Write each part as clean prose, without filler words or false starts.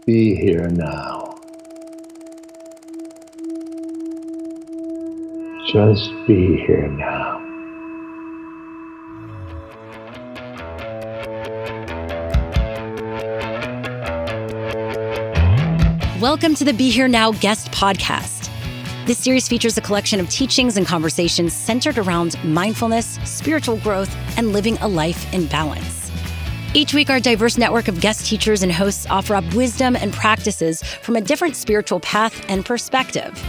Be here now. Just be here now. Welcome to the Be Here Now guest podcast. This series features a collection of teachings and conversations centered around mindfulness, spiritual growth, and living a life in balance. Each week, our diverse network of guest teachers and hosts offer up wisdom and practices from a different spiritual path and perspective.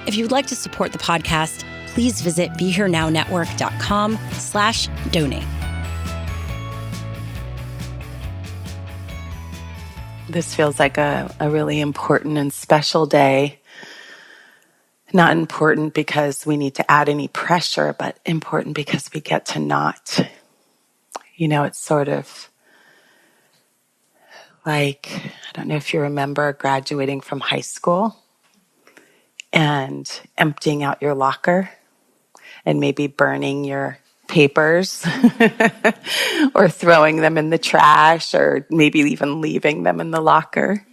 If you'd like to support the podcast, please visit BeHereNowNetwork.com/donate. This feels like a really important and special day. Not important because we need to add any pressure, but important because we get to not. It's sort of like, I don't know if you remember graduating from high school and emptying out your locker and maybe burning your papers or throwing them in the trash or maybe even leaving them in the locker.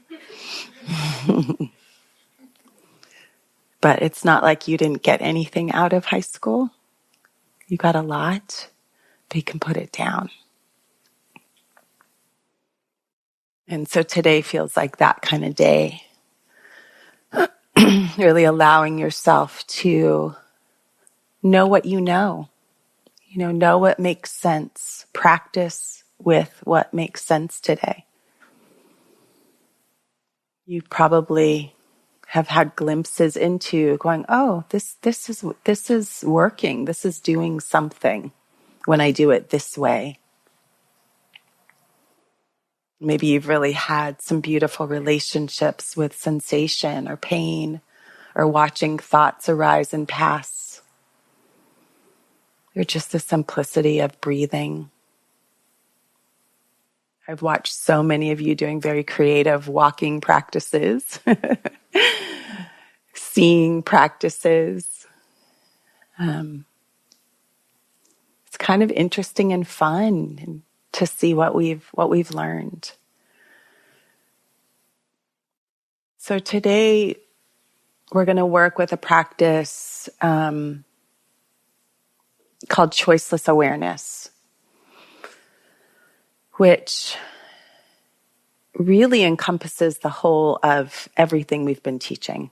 But it's not like you didn't get anything out of high school. You got a lot, but you can put it down. And so today feels like that kind of day. Really allowing yourself to know what you know. Know what makes sense. Practice with what makes sense today. You probably have had glimpses into going, oh, this is working. This is doing something when I do it this way. Maybe you've really had some beautiful relationships with sensation or pain or watching thoughts arise and pass. Or just the simplicity of breathing. I've watched so many of you doing very creative walking practices, seeing practices. It's kind of interesting and fun to see what we've learned. So today we're going to work with a practice called Choiceless awareness, which really encompasses the whole of everything we've been teaching,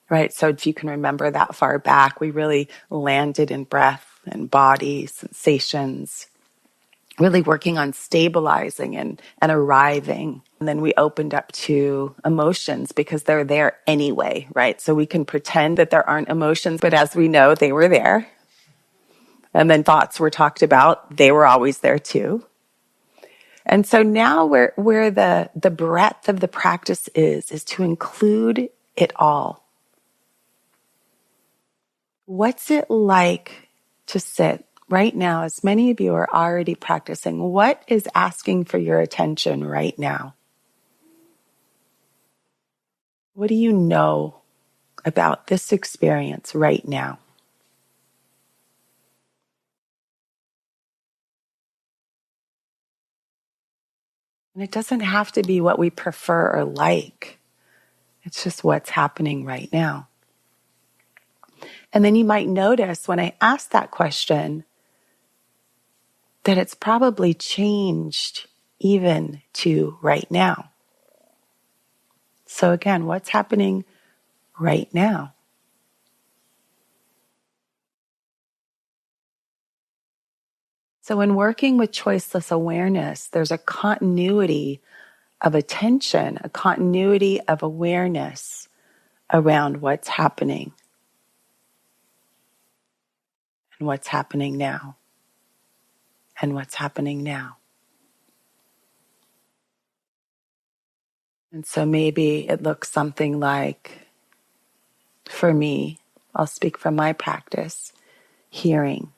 right? So if you can remember that far back, we really landed in breath and body, sensations, really working on stabilizing and arriving. And then we opened up to emotions because they're there anyway, right? So we can pretend that there aren't emotions, but as we know, they were there. And then thoughts were talked about. They were always there too. And so now where the breadth of the practice is to include it all. What's it like to sit right now, as many of you are already practicing? What is asking for your attention right now? What do you know about this experience right now? And it doesn't have to be what we prefer or like. It's just what's happening right now. And then you might notice when I ask that question that it's probably changed even to right now. So again, what's happening right now? So when working with choiceless awareness, there's a continuity of attention, a continuity of awareness around what's happening and what's happening now and what's happening now. And so maybe it looks something like, for me, I'll speak from my practice, hearing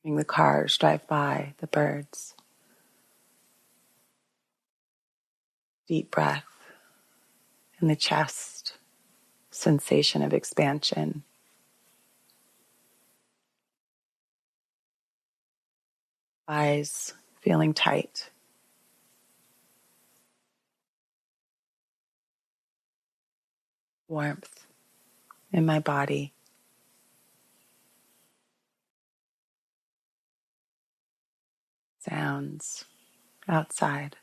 the cars drive by, the birds. Deep breath in the chest, sensation of expansion. Eyes feeling tight. warmth in my body. Sounds outside.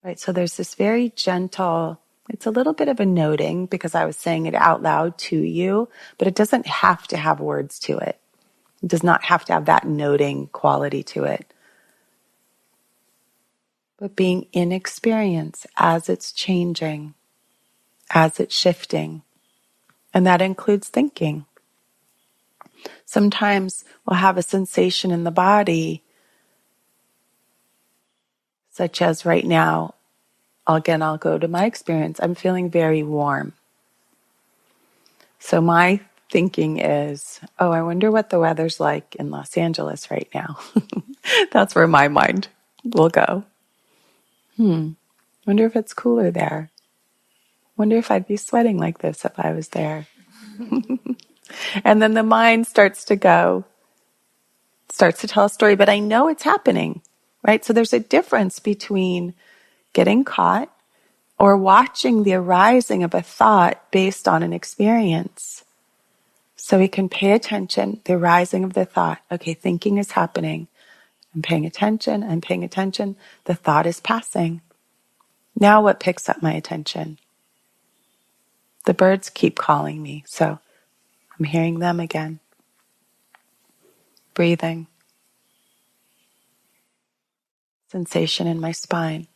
Right, so there's this very gentle, it's a little bit of a noting because I was saying it out loud to you, but it doesn't have to have words to it. It does not have to have that noting quality to it. But being in experience as it's changing, as it's shifting. And that includes thinking. Sometimes we'll have a sensation in the body, such as right now, I'll go to my experience. I'm feeling very warm. So my thinking is, oh, I wonder what the weather's like in Los Angeles right now. That's where my mind will go. Wonder if it's cooler there. Wonder if I'd be sweating like this if I was there. And then the mind starts to tell a story, but I know it's happening, right? So there's a difference between getting caught or watching the arising of a thought based on an experience. So we can pay attention, the arising of the thought. Okay, thinking is happening. I'm paying attention. The thought is passing. Now what picks up my attention? The birds keep calling me, so I'm hearing them again. Breathing. Sensation in my spine.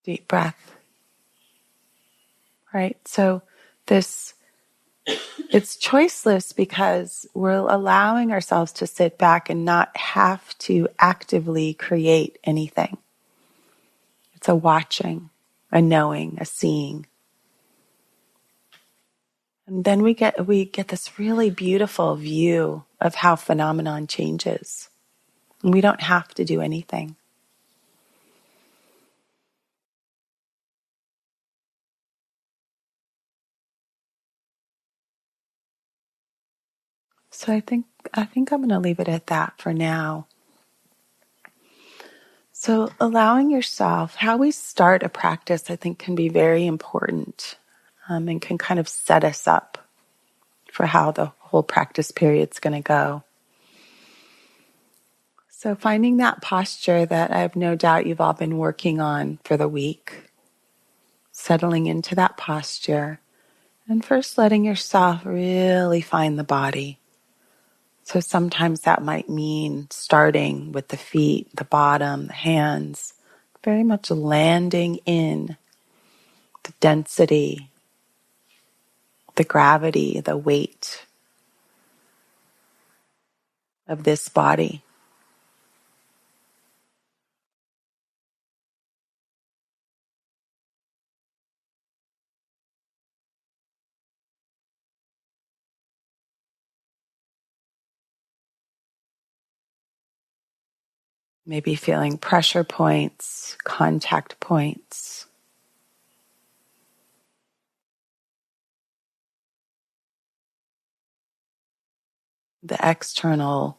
Deep breath. Right? So it's choiceless because we're allowing ourselves to sit back and not have to actively create anything. It's a watching, a knowing, a seeing. And then we get this really beautiful view of how phenomenon changes. And we don't have to do anything. So I think I'm going to leave it at that for now. So allowing yourself, how we start a practice, I think can be very important and can kind of set us up for how the whole practice period's going to go. So finding that posture that I have no doubt you've all been working on for the week, settling into that posture, and first letting yourself really find the body. So sometimes that might mean starting with the feet, the bottom, the hands, very much landing in the density, the gravity, the weight of this body. Maybe feeling pressure points, contact points. The external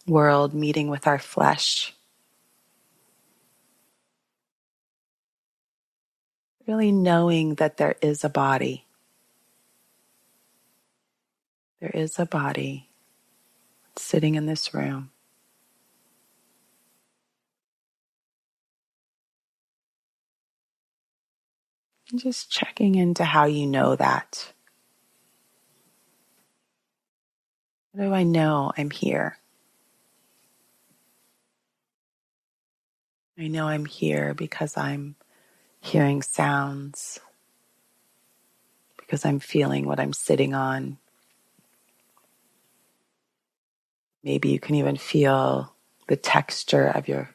world meeting with our flesh. Really knowing that there is a body. There is a body sitting in this room. And just checking into how you know that. How do I know I'm here? I know I'm here because I'm hearing sounds, because I'm feeling what I'm sitting on. Maybe you can even feel the texture of your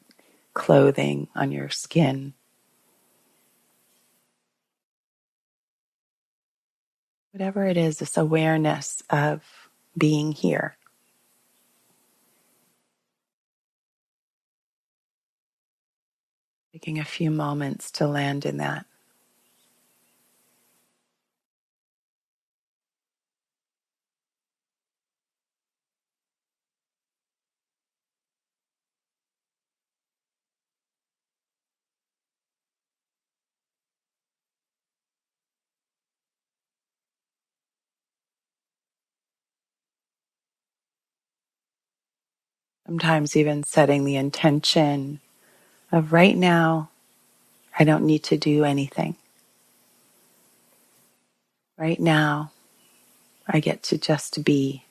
clothing on your skin. Whatever it is, this awareness of being here. Taking a few moments to land in that. Sometimes even setting the intention of right now, I don't need to do anything. Right now, I get to just be.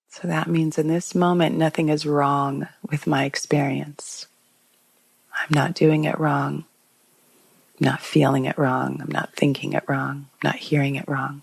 So that means in this moment, nothing is wrong with my experience. I'm not doing it wrong. I'm not feeling it wrong. I'm not thinking it wrong. I'm not hearing it wrong.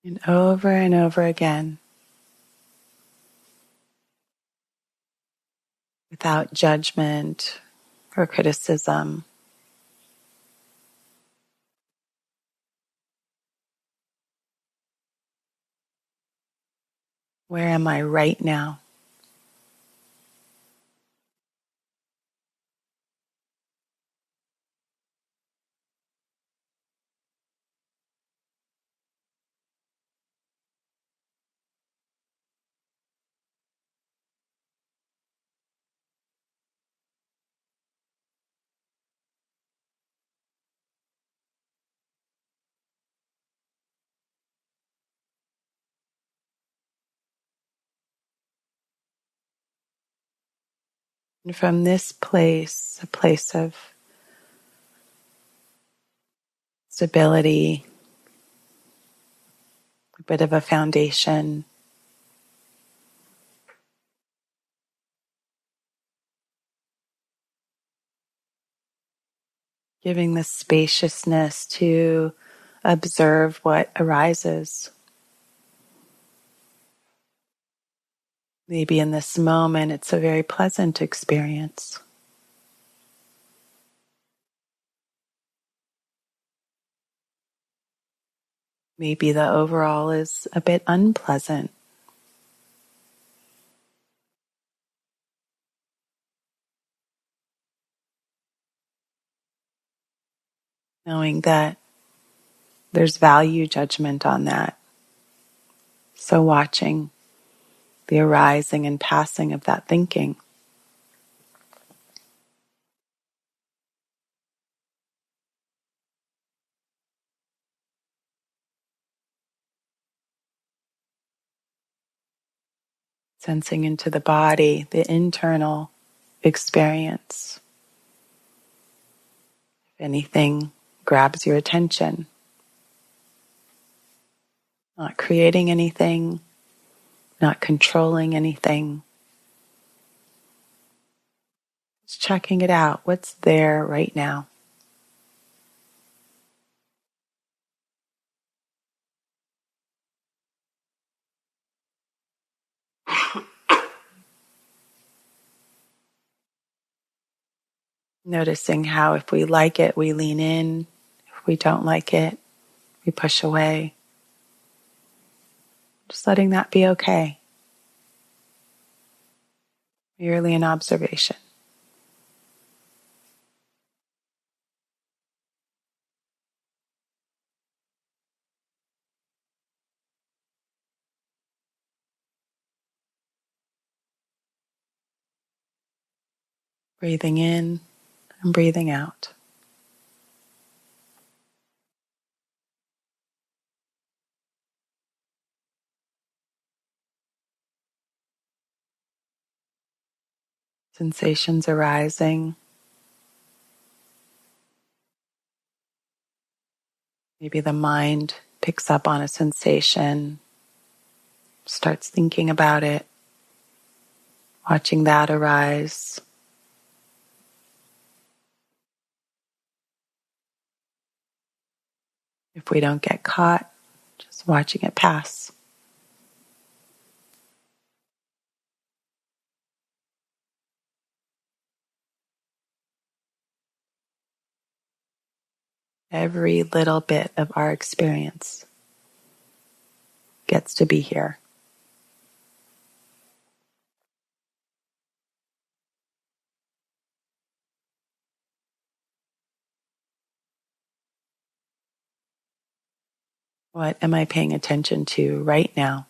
And over again, without judgment or criticism. Where am I right now? And from this place, a place of stability, a bit of a foundation, giving the spaciousness to observe what arises. Maybe in this moment, it's a very pleasant experience. Maybe the overall is a bit unpleasant. Knowing that there's value judgment on that. So watching the arising and passing of that thinking. Sensing into the body, the internal experience. If anything grabs your attention. Not creating anything, not controlling anything. Just checking it out. What's there right now? Noticing how if we like it, we lean in. If we don't like it, we push away. Just letting that be okay. Merely an observation. Breathing in and breathing out. Sensations arising. Maybe the mind picks up on a sensation, starts thinking about it, watching that arise. If we don't get caught, just watching it pass. Every little bit of our experience gets to be here. What am I paying attention to right now?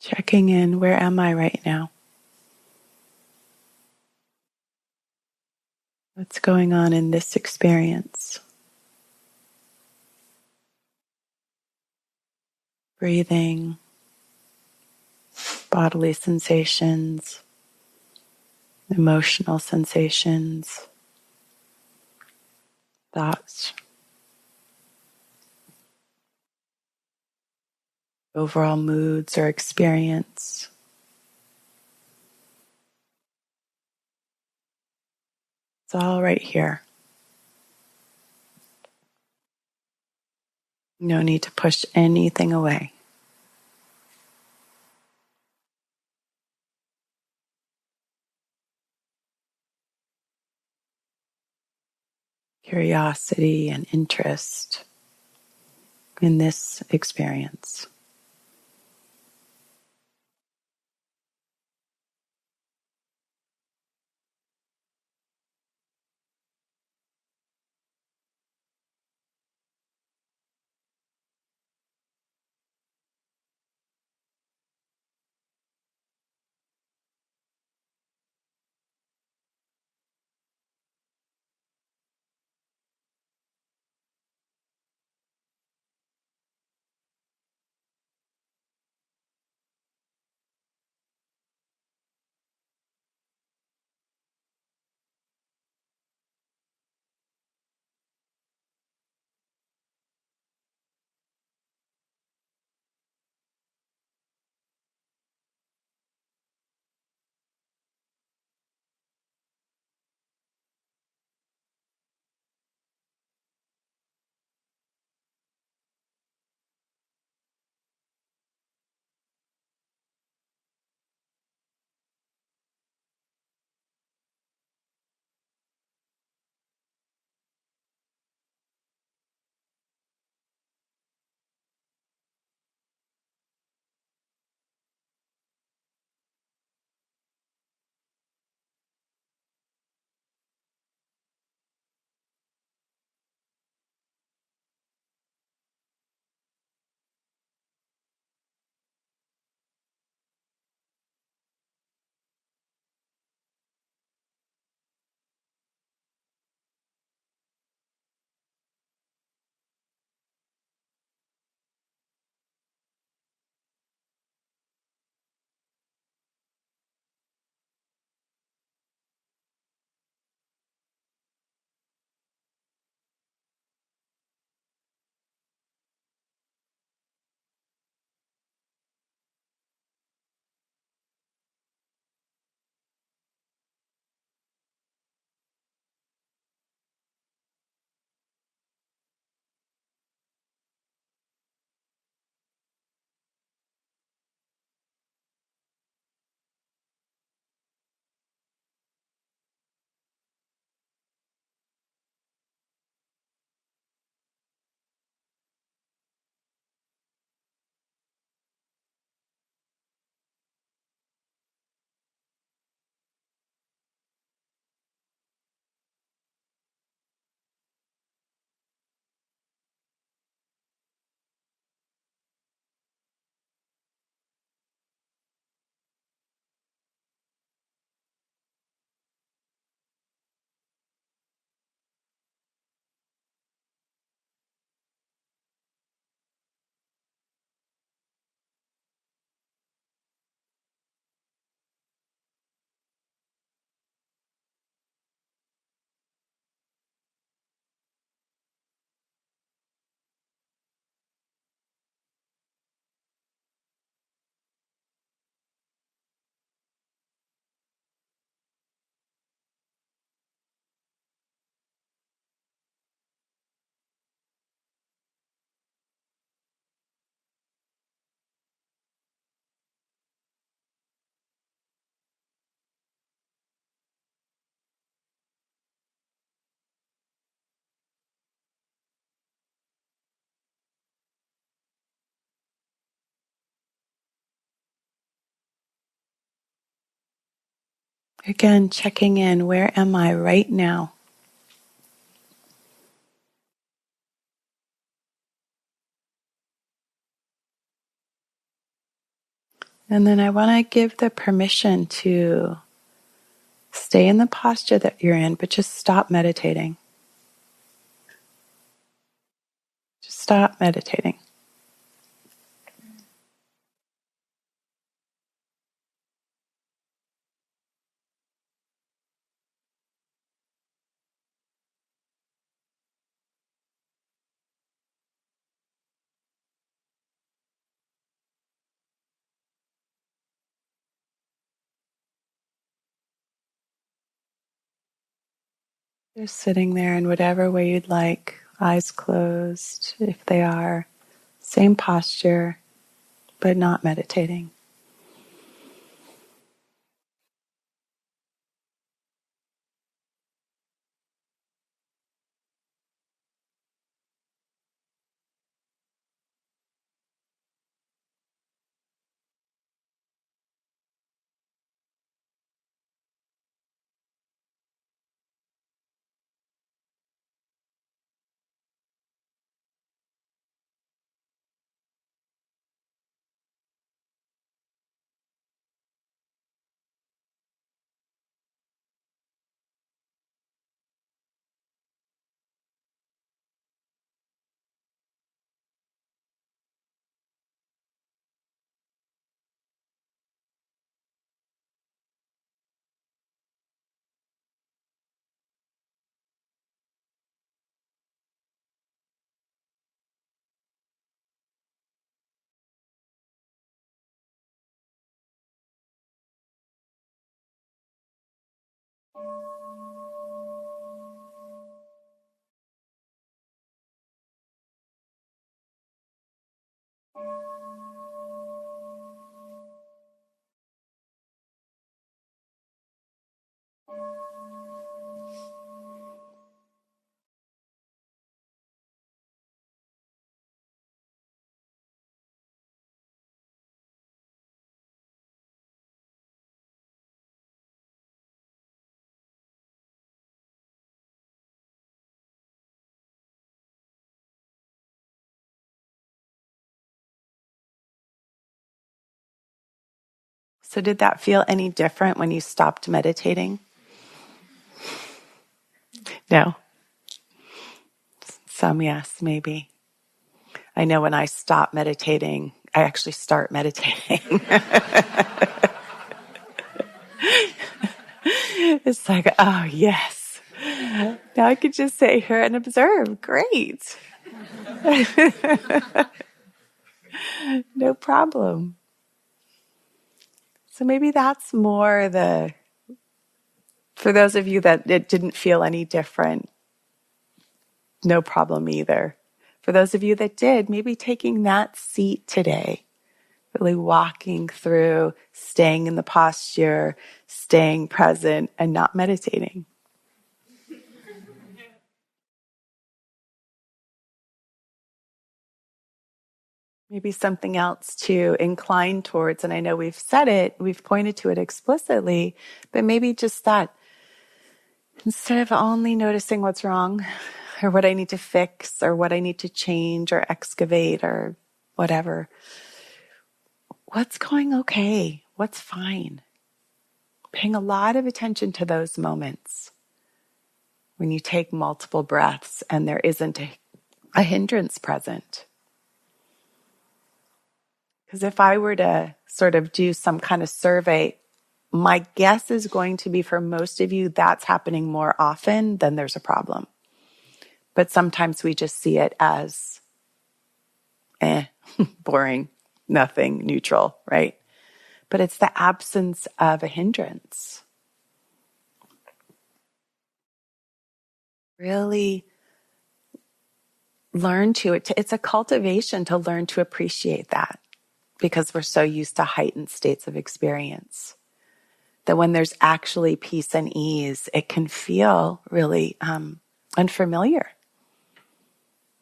Checking in, where am I right now? What's going on in this experience? Breathing, bodily sensations, emotional sensations, thoughts, overall moods or experience. It's all right here. No need to push anything away. curiosity and interest in this experience. Again, checking in, where am I right now? And then I want to give the permission to stay in the posture that you're in, but just stop meditating. Just stop meditating. Just sitting there in whatever way you'd like, eyes closed if they are, same posture, but not meditating. So did that feel any different when you stopped meditating? No. Some yes, maybe. I know when I stop meditating, I actually start meditating. It's like, oh, yes. Now I could just sit here and observe. Great. No problem. So maybe that's more for those of you that it didn't feel any different, no problem either. For those of you that did, maybe taking that seat today, really walking through, staying in the posture, staying present, and not meditating. Maybe something else to incline towards, and I know we've said it, we've pointed to it explicitly, but maybe just that instead of only noticing what's wrong or what I need to fix or what I need to change or excavate or whatever, what's going okay? What's fine? Paying a lot of attention to those moments when you take multiple breaths and there isn't a hindrance present. Because if I were to sort of do some kind of survey, my guess is going to be for most of you, that's happening more often than there's a problem. But sometimes we just see it as boring, nothing, neutral, right? But it's the absence of a hindrance. Really learn it's a cultivation to learn to appreciate that because we're so used to heightened states of experience that when there's actually peace and ease, it can feel really unfamiliar.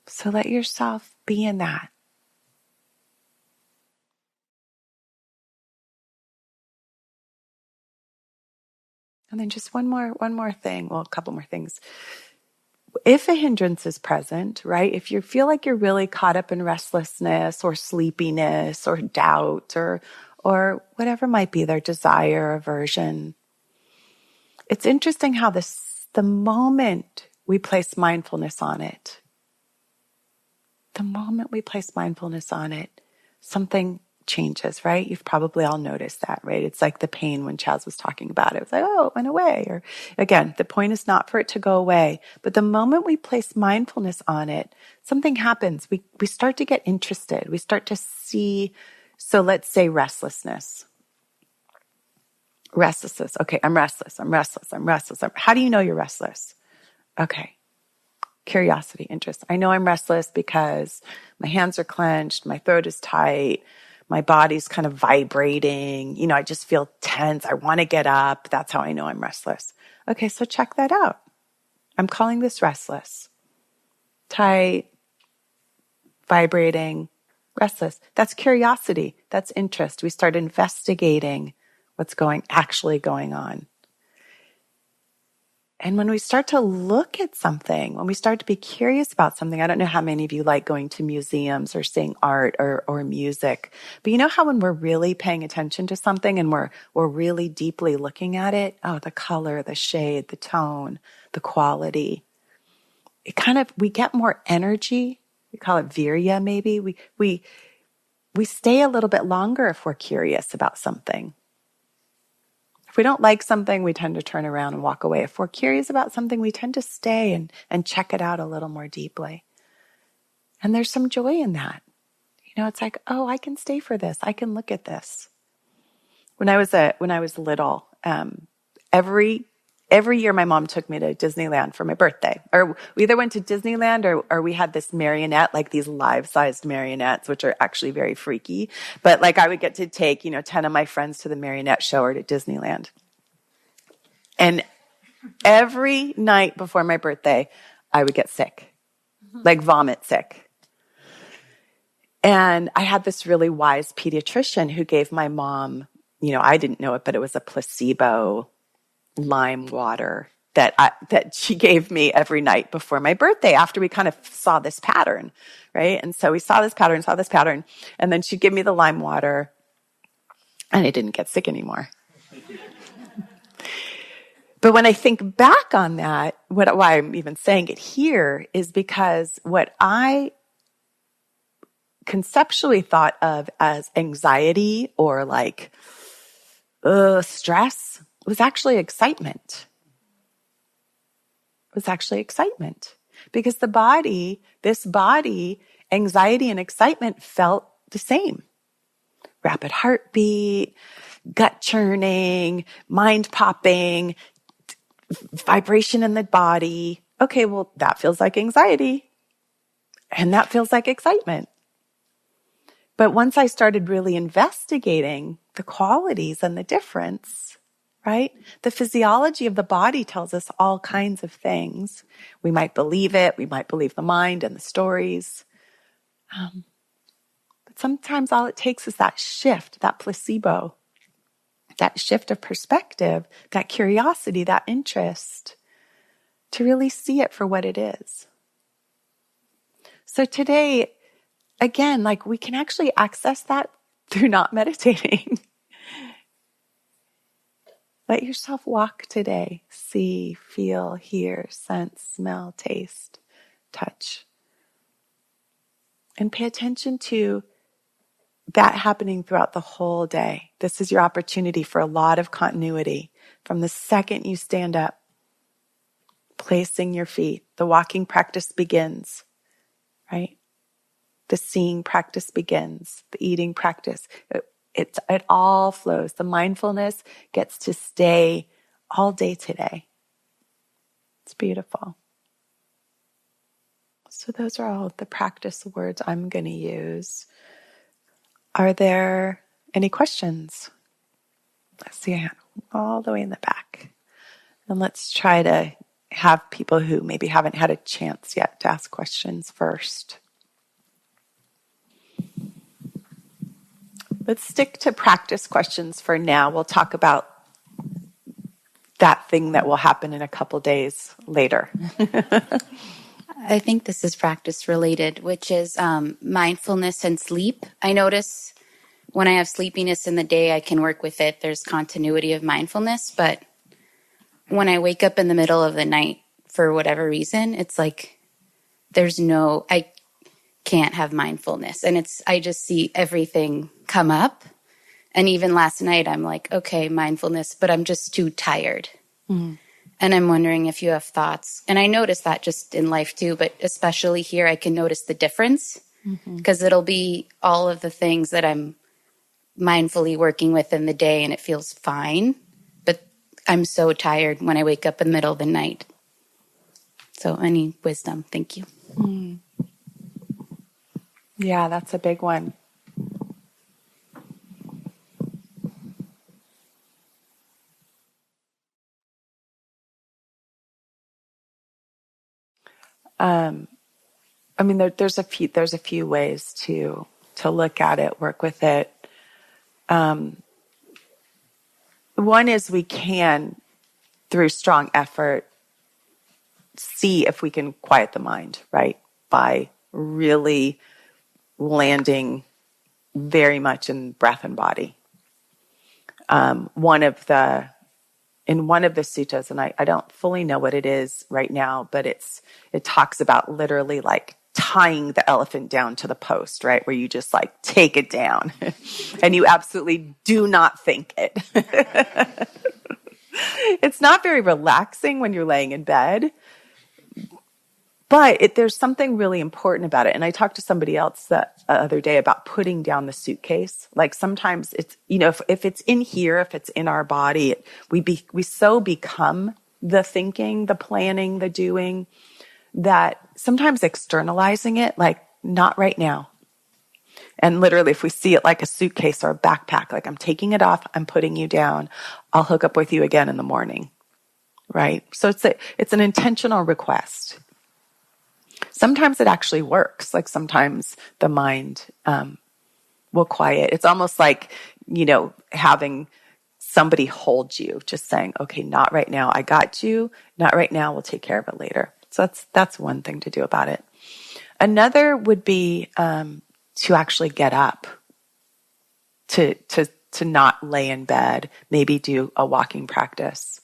So let yourself be in that. And then just one more thing, well, a couple more things. If a hindrance is present, right? If you feel like you're really caught up in restlessness or sleepiness or doubt or whatever might be their desire, aversion, it's interesting how the moment we place mindfulness on it, something changes, right? You've probably all noticed that, right? It's like the pain when Chaz was talking about it. It was like, oh, it went away. Or again, the point is not for it to go away. But the moment we place mindfulness on it, something happens. We start to get interested. We start to see, so let's say restlessness. Okay, I'm restless. How do you know you're restless? Okay. Curiosity, interest. I know I'm restless because my hands are clenched, my throat is tight, my body's kind of vibrating. I just feel tense. I want to get up. That's how I know I'm restless. Okay, so check that out. I'm calling this restless. Tight, vibrating, restless. That's curiosity. That's interest. We start investigating what's actually going on. And when we start to look at something, when we start to be curious about something, I don't know how many of you like going to museums or seeing art or music, but you know how when we're really paying attention to something and we're really deeply looking at it, the color, the shade, the tone, the quality, we get more energy. We call it virya maybe. We stay a little bit longer if we're curious about something. If we don't like something, we tend to turn around and walk away. If we're curious about something, we tend to stay and check it out a little more deeply. And there's some joy in that. It's like, oh, I can stay for this. I can look at this. When I was little, every year my mom took me to Disneyland for my birthday. Or we either went to Disneyland or we had this marionette, like these life-sized marionettes, which are actually very freaky. But like I would get to take, 10 of my friends to the marionette show or to Disneyland. And every night before my birthday, I would get sick, like vomit sick. And I had this really wise pediatrician who gave my mom, I didn't know it, but it was a placebo lime water that she gave me every night before my birthday after we kind of saw this pattern, right? And so we saw this pattern, and then she'd give me the lime water. And I didn't get sick anymore. But when I think back on that, why I'm even saying it here is because what I conceptually thought of as anxiety or like stress was actually excitement. It was actually excitement. Because this body, anxiety and excitement felt the same. Rapid heartbeat, gut churning, mind popping, vibration in the body. Okay, well, that feels like anxiety. And that feels like excitement. But once I started really investigating the qualities and the difference, right? The physiology of the body tells us all kinds of things. We might believe it. We might believe the mind and the stories. But sometimes all it takes is that shift, that placebo, that shift of perspective, that curiosity, that interest to really see it for what it is. So today, again, like we can actually access that through not meditating. Let yourself walk today. See, feel, hear, sense, smell, taste, touch. And pay attention to that happening throughout the whole day. This is your opportunity for a lot of continuity. From the second you stand up, placing your feet, the walking practice begins, right? The seeing practice begins, the eating practice. It all flows. The mindfulness gets to stay all day today. It's beautiful. So those are all of the practice words I'm going to use. Are there any questions? Let's see a hand all the way in the back. And let's try to have people who maybe haven't had a chance yet to ask questions first. Let's stick to practice questions for now. We'll talk about that thing that will happen in a couple days later. I think this is practice related, which is mindfulness and sleep. I notice when I have sleepiness in the day, I can work with it. There's continuity of mindfulness. But when I wake up in the middle of the night, for whatever reason, it's like I can't have mindfulness. And I just see everything come up. And even last night, I'm like, okay, mindfulness, but I'm just too tired. Mm. And I'm wondering if you have thoughts. And I notice that just in life too, but especially here, I can notice the difference because it'll be all of the things that I'm mindfully working with in the day and it feels fine. But I'm so tired when I wake up in the middle of the night. So any wisdom? Thank you. Mm. Yeah, that's a big one. I mean, there's a few ways to look at it, work with it. One is we can, through strong effort, see if we can quiet the mind, right? By really landing very much in breath and body. In one of the suttas, and I don't fully know what it is right now, but it talks about literally like tying the elephant down to the post, right? Where you just like take it down and you absolutely do not think it. It's not very relaxing when you're laying in bed, but there's something really important about it. And I talked to somebody else the other day about putting down the suitcase. Like sometimes it's, if it's in here, if it's in our body, we so become the thinking, the planning, the doing, that sometimes externalizing it, like not right now. And literally, if we see it like a suitcase or a backpack, like I'm taking it off, I'm putting you down, I'll hook up with you again in the morning, right? So it's an intentional request. Sometimes it actually works. Like sometimes the mind will quiet. It's almost like, having somebody hold you, just saying, okay, not right now. I got you. Not right now. We'll take care of it later. So that's one thing to do about it. Another would be to actually get up, to to not lay in bed, maybe do a walking practice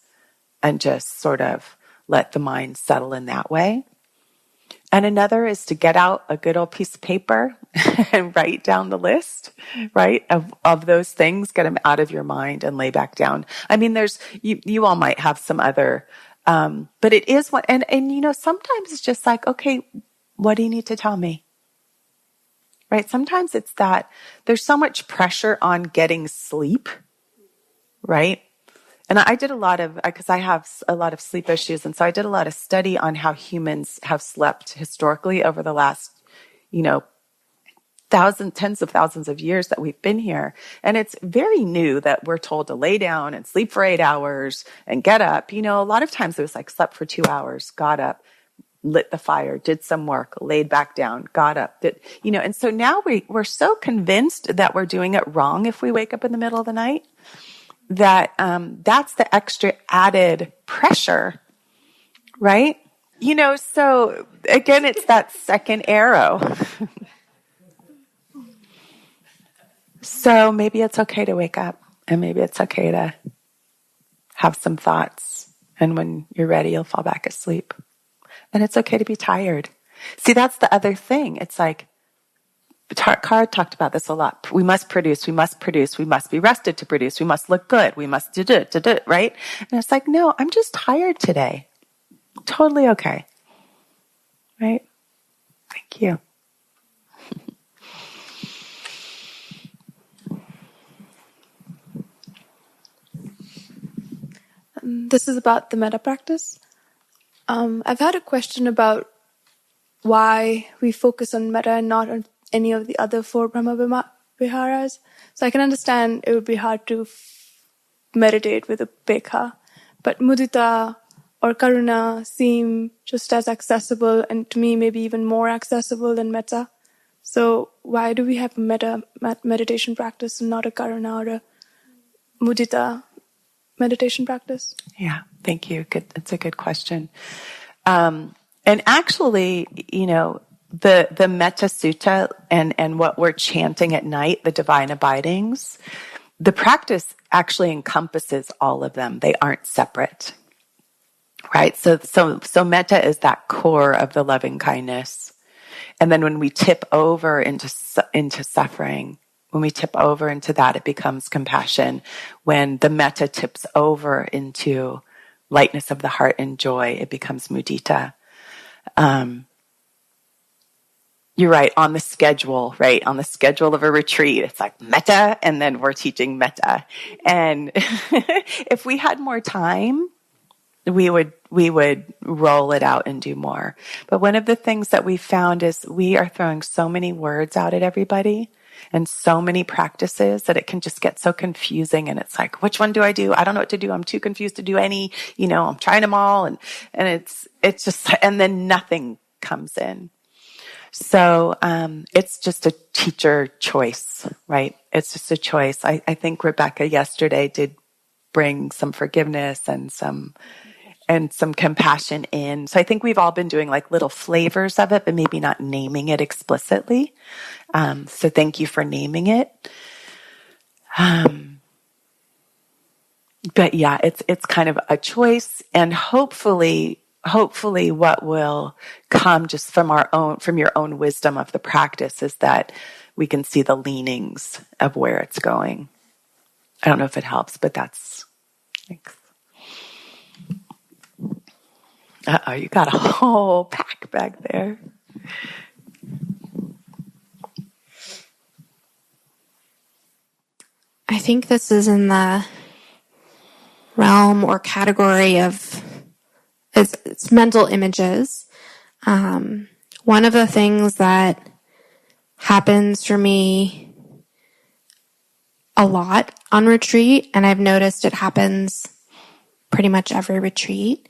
and just sort of let the mind settle in that way. And another is to get out a good old piece of paper and write down the list, right, of those things, get them out of your mind and lay back down. I mean, you all might have some other, but it is what, and sometimes it's just like, okay, what do you need to tell me? Right? Sometimes it's that there's so much pressure on getting sleep, right? And I did a lot of, because I have a lot of sleep issues, and so I did a lot of study on how humans have slept historically over the last, tens of thousands of years that we've been here. And it's very new that we're told to lay down and sleep for 8 hours and get up. A lot of times it was like slept for 2 hours, got up, lit the fire, did some work, laid back down, got up, and so now we're so convinced that we're doing it wrong if we wake up in the middle of the night. That that's the extra added pressure, right? So again, it's that second arrow. So maybe it's okay to wake up, and maybe it's okay to have some thoughts, and when you're ready, you'll fall back asleep. And it's okay to be tired. See, that's the other thing. It's like, Cara talked about this a lot. We must produce, we must be rested to produce, we must look good, we must do, right? And it's like, no, I'm just tired today. Totally okay. Right? Thank you. This is about the metta practice. I've had a question about why we focus on metta and not on any of the other 4 Brahma Viharas. So I can understand it would be hard to meditate with a bhikha, but mudita or karuna seem just as accessible, and to me maybe even more accessible than metta. So why do we have a meditation practice and not a karuna or a mudita meditation practice? Yeah, thank you. Good. That's a good question. And actually, the Metta Sutta and what we're chanting at night, the divine abidings, the practice actually encompasses all of them. They aren't separate, right? So metta is that core of the loving kindness. And then when we tip over into suffering, when we tip over into that, it becomes compassion. When the metta tips over into lightness of the heart and joy, it becomes mudita. You're right, on the schedule, right? On the schedule of a retreat, it's like metta, and then we're teaching metta. And if we had more time, we would roll it out and do more. But one of the things that we found is we are throwing so many words out at everybody and so many practices that it can just get so confusing. And it's like, which one do I do? I don't know what to do. I'm too confused to do any, I'm trying them all. And it's just, and then nothing comes in. So, it's just a teacher choice, right? It's just a choice. I think Rebecca yesterday did bring some forgiveness and some compassion in. So I think we've all been doing like little flavors of it, but maybe not naming it explicitly. So thank you for naming it. But yeah, it's kind of a choice, and hopefully what will come just from your own wisdom of the practice is that we can see the leanings of where it's going. I don't know if it helps, but thanks. Uh-oh, you got a whole pack back there. I think this is in the realm or category of it's mental images. One of the things that happens for me a lot on retreat, and I've noticed it happens pretty much every retreat,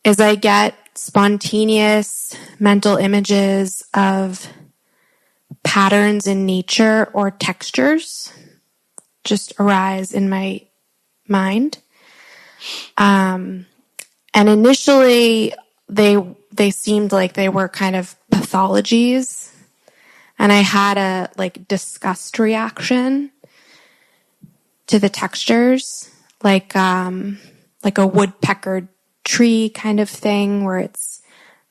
is I get spontaneous mental images of patterns in nature or textures just arise in my mind. And initially they seemed like they were kind of pathologies, and I had a disgust reaction. to the textures, like a woodpecker tree kind of thing, where it's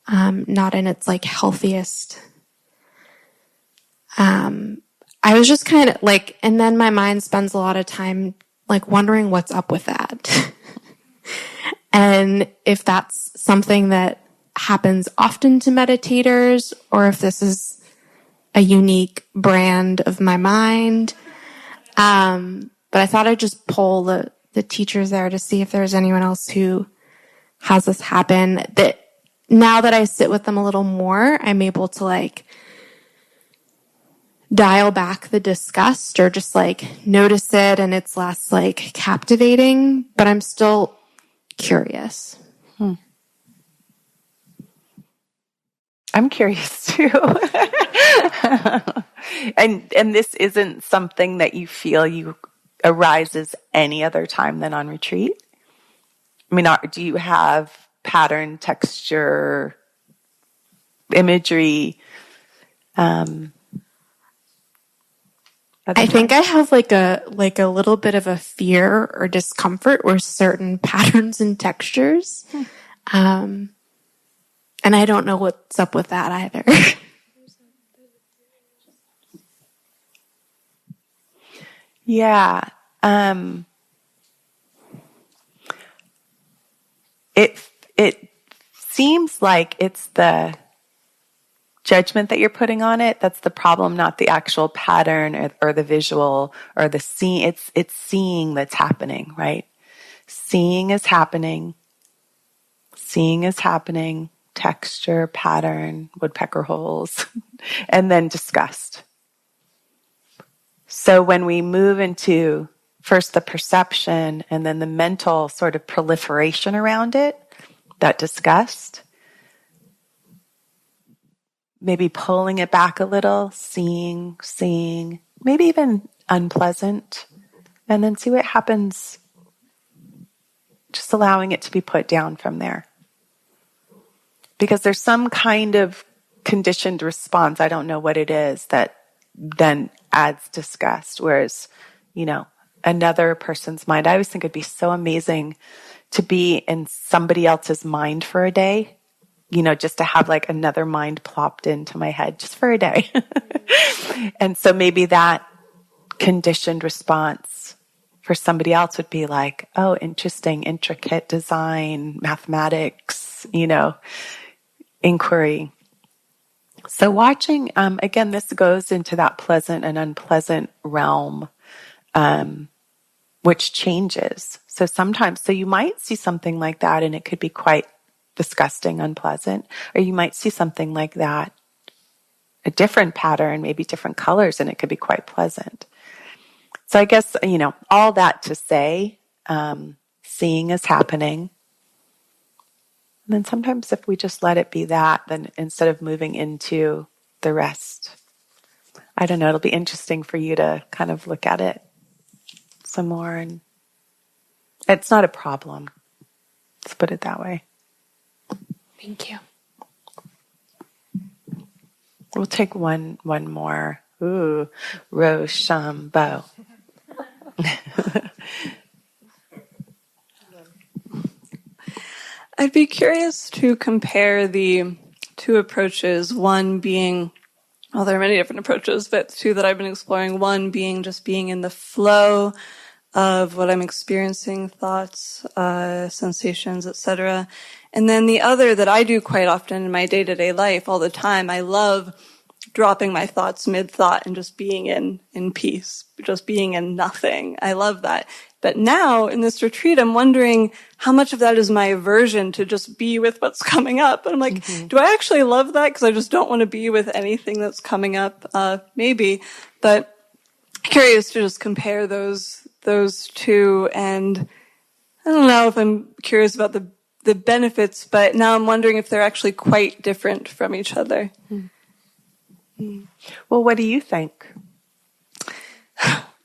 not in its like healthiest. I was just kind of like, and then my mind spends a lot of time like wondering what's up with that. And if that's something that happens often to meditators, or if this is a unique brand of my mind. But I thought I'd just poll the teachers there to see if there's anyone else who has this happen. That now that I sit with them a little more, I'm able to like dial back the disgust or just like notice it, and it's less like captivating, but I'm still curious. I'm curious too. and this isn't something that you feel you arises any other time than on retreat? I mean, do you have pattern, texture, imagery? I think I have like a little bit of a fear or discomfort with certain patterns and textures. And I don't know what's up with that either. Yeah. It seems like it's the judgment that you're putting on it that's the problem, not the actual pattern or the visual or the scene. It's seeing that's happening, right? Seeing is happening. Seeing is happening. Texture, pattern, woodpecker holes, and then disgust. So when we move into first the perception and then the mental sort of proliferation around it, that disgust, maybe pulling it back a little, seeing, maybe even unpleasant, and then see what happens, just allowing it to be put down from there. Because there's some kind of conditioned response, I don't know what it is, that then adds disgust. Whereas, another person's mind, I always think it'd be so amazing to be in somebody else's mind for a day, just to have like another mind plopped into my head just for a day. And so maybe that conditioned response for somebody else would be like, oh, interesting, intricate design, mathematics, inquiry. So watching, again, this goes into that pleasant and unpleasant realm, which changes. So sometimes, you might see something like that and it could be quite disgusting, unpleasant, or you might see something like that, a different pattern, maybe different colors, and it could be quite pleasant. So I guess, all that to say, seeing is happening. And then sometimes if we just let it be that, then instead of moving into the rest, I don't know, it'll be interesting for you to kind of look at it some more. And it's not a problem. Let's put it that way. Thank you. We'll take one more. Ooh, Rochambeau. I'd be curious to compare the two approaches, one being, well, there are many different approaches, but two that I've been exploring, one being just being in the flow of what I'm experiencing, thoughts, sensations, etc. And then the other that I do quite often in my day-to-day life all the time, I love dropping my thoughts mid-thought and just being in peace, just being in nothing. I love that. But now in this retreat, I'm wondering how much of that is my aversion to just be with what's coming up. And I'm like, do I actually love that? Because I just don't want to be with anything that's coming up. Maybe, but curious to just compare those two. And I don't know if I'm curious about the benefits, but now I'm wondering if they're actually quite different from each other. Well, what do you think?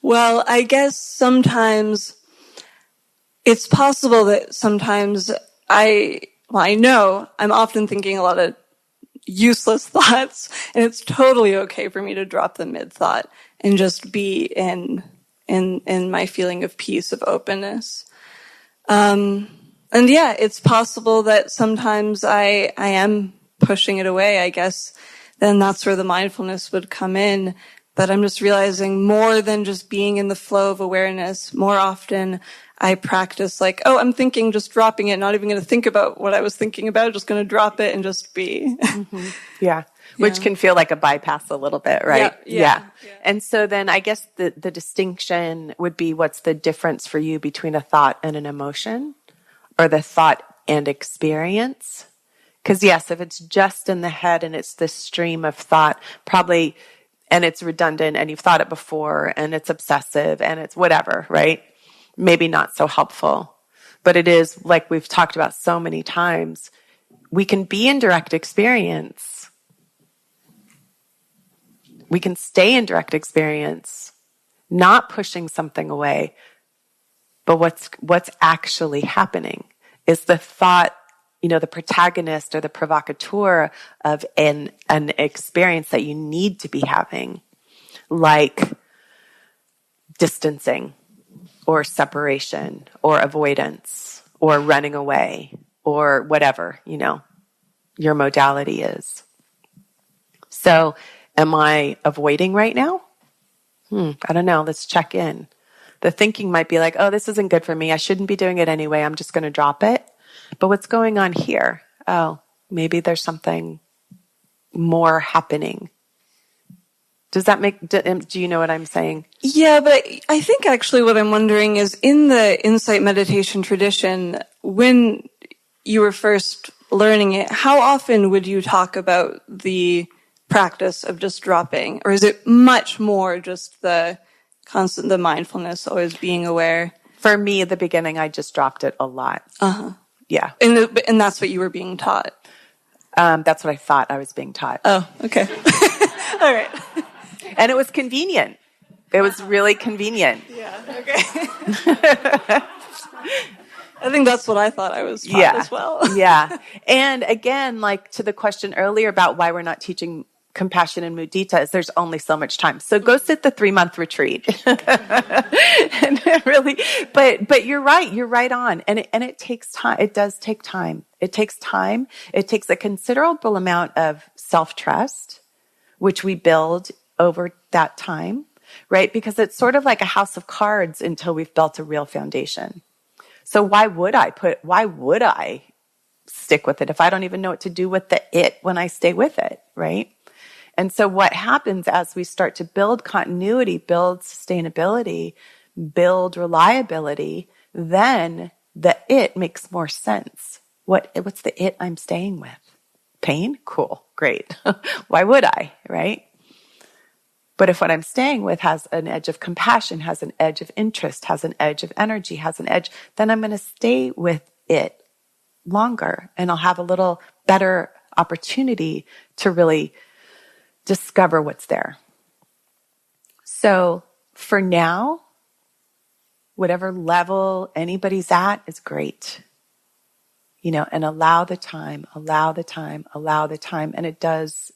Well, I guess sometimes it's possible that sometimes I know I'm often thinking a lot of useless thoughts, and it's totally okay for me to drop the mid-thought and just be in in my feeling of peace, of openness. And yeah, it's possible that sometimes I am pushing it away, I guess. Then that's where the mindfulness would come in. But I'm just realizing more than just being in the flow of awareness, more often I practice like, oh, I'm thinking, just dropping it, not even going to think about what I was thinking about, just going to drop it and just be. Mm-hmm. Yeah. Which can feel like a bypass a little bit, right? Yeah. And so then I guess the distinction would be, what's the difference for you between a thought and an emotion, or the thought and experience? Because yes, if it's just in the head and it's this stream of thought, probably, and it's redundant and you've thought it before and it's obsessive and it's whatever, right? Maybe not so helpful. But it is, like we've talked about so many times, we can be in direct experience. We can stay in direct experience, not pushing something away. But what's actually happening is the thought, the protagonist or the provocateur of an experience that you need to be having, like distancing or separation or avoidance or running away or whatever, your modality is. So am I avoiding right now? I don't know. Let's check in. The thinking might be like, oh, this isn't good for me. I shouldn't be doing it anyway. I'm just going to drop it. But what's going on here? Oh, maybe there's something more happening. Does that do you know what I'm saying? Yeah, but I think actually what I'm wondering is, in the insight meditation tradition, when you were first learning it, how often would you talk about the practice of just dropping? Or is it much more just the mindfulness, always being aware? For me, at the beginning, I just dropped it a lot. Uh-huh. Yeah. And that's what you were being taught? That's what I thought I was being taught. Oh, okay. All right. And it was convenient. It was really convenient. Yeah, okay. I think that's what I thought I was taught as well. Yeah. And again, like to the question earlier about why we're not teaching compassion and mudita, is there's only so much time. So go sit the 3-month retreat. And really, but you're right. You're right on. And it takes time. It does take time. It takes time. It takes a considerable amount of self-trust, which we build over that time, right? Because it's sort of like a house of cards until we've built a real foundation. So why would I stick with it if I don't even know what to do with it when I stay with it, right? And so what happens as we start to build continuity, build sustainability, build reliability, then the it makes more sense. What's the it I'm staying with? Pain? Cool. Great. Why would I, right? But if what I'm staying with has an edge of compassion, has an edge of interest, has an edge of energy, has an edge, then I'm going to stay with it longer, and I'll have a little better opportunity to really discover what's there. So for now, whatever level anybody's at is great. And allow the time, and it does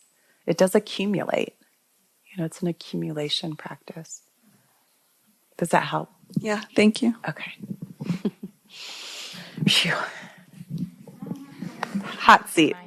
accumulate. It's an accumulation practice. Does that help? Yeah, thank you. Okay. Phew. Hot seat.